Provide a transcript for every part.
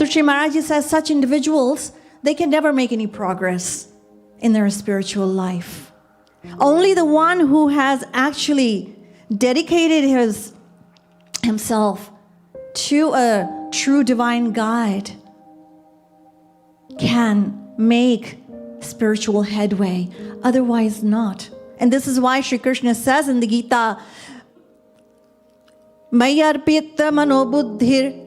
So Sri Maharaji says such individuals, they can never make any progress in their spiritual life. Only the one who has actually dedicated himself to a true divine guide can make spiritual headway, otherwise not. And this is why Shri Krishna says in the Gita, Mayarpita manobuddhir.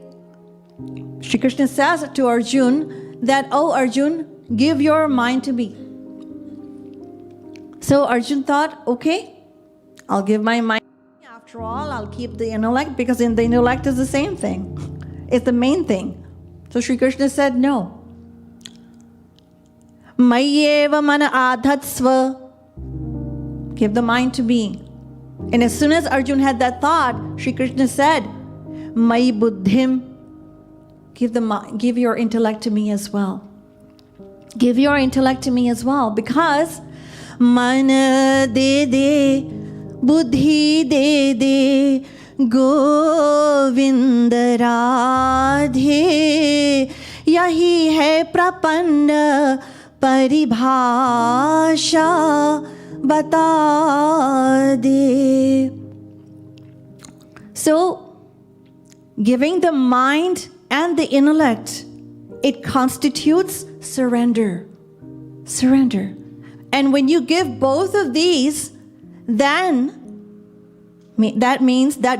Shri Krishna says to Arjun that, oh Arjun, give your mind to me. So Arjun thought, okay, I'll give my mind. After all, I'll keep the intellect, because in the intellect is the same thing. It's the main thing. So Shri Krishna said, no. Mayyeva mana adhatsva. Give the mind to me. And as soon as Arjun had that thought, Shri Krishna said, Mai buddhim. Give your intellect to me as well. Give your intellect to me as well. Because mana de buddhi de govinda radhe yahi hai prapanna paribhasha bata de. So giving the mind and the intellect, it constitutes surrender. Surrender. And when you give both of these, then that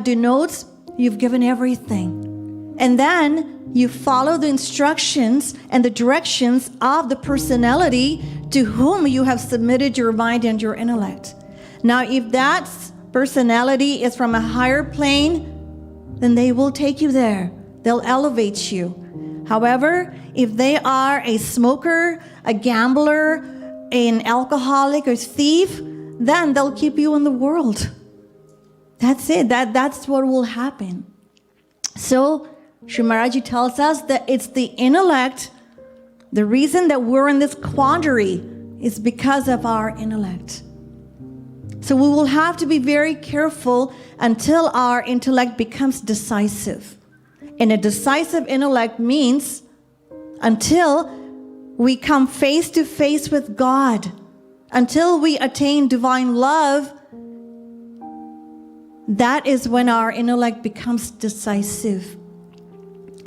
denotes you've given everything. And then you follow the instructions and the directions of the personality to whom you have submitted your mind and your intellect. Now, if that personality is from a higher plane, then they will take you there. They'll elevate you. However, if they are a smoker, a gambler, an alcoholic, or thief, then they'll keep you in the world. That's it. That's what will happen. So, Sri Maharaji tells us that it's the intellect. The reason that we're in this quandary is because of our intellect. So we will have to be very careful until our intellect becomes decisive. And a decisive intellect means until we come face to face with God, until we attain divine love, that is when our intellect becomes decisive.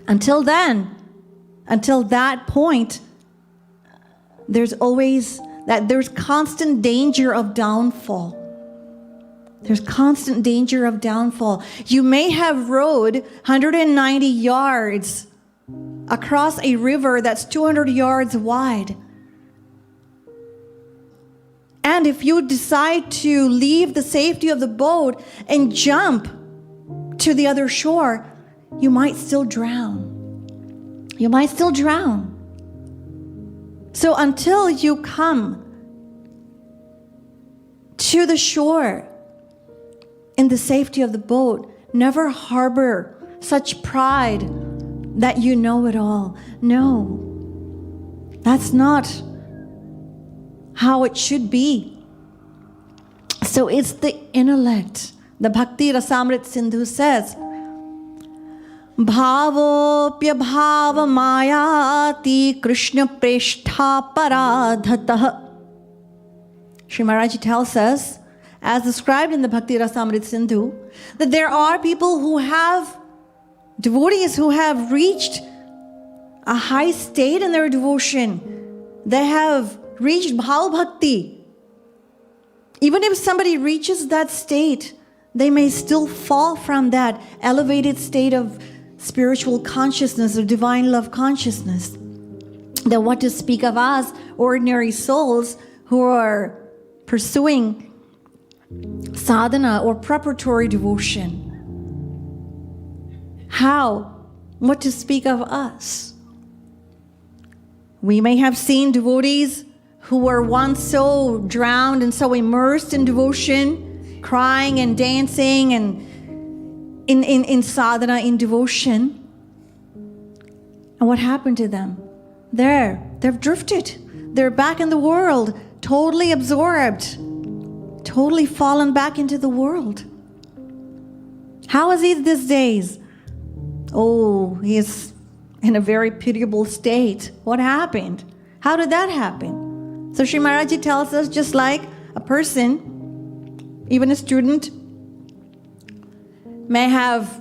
Until then, until that point, there's constant danger of downfall. There's constant danger of downfall. You may have rowed 190 yards across a river that's 200 yards wide. And if you decide to leave the safety of the boat and jump to the other shore, you might still drown. You might still drown. So until you come to the shore in the safety of the boat, never harbor such pride that you know it all. No, that's not how it should be. So it's the intellect. The Bhakti Rasamrit Sindhu says, Bhavopya bhava mayati Krishna preshtha paradhatah. Sri Maharaji tells us, as described in the Bhakti Rasamrit Sindhu, that there are people who have, devotees who have reached a high state in their devotion. They have reached Bhava Bhakti. Even if somebody reaches that state, they may still fall from that elevated state of spiritual consciousness or divine love consciousness. Then what to speak of us, ordinary souls who are pursuing sadhana or preparatory devotion? How? What to speak of us? We may have seen devotees who were once so drowned and so immersed in devotion, crying and dancing and in sadhana, in devotion. And what happened to them? They've drifted. They're back in the world, totally absorbed, totally fallen back into the world. How is he these days? Oh, he is in a very pitiable state. What happened? How did that happen? So Sri Maharaji tells us, just like a person, even a student, may have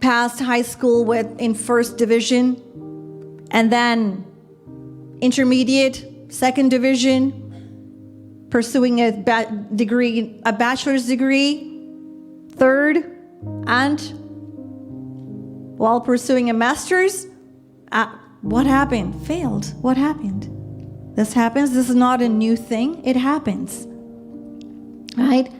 passed high school in first division, and then intermediate, second division, pursuing a bachelor's degree, third, and while pursuing a master's, what happened? Failed. What happened? This happens. This is not a new thing. It happens. Right?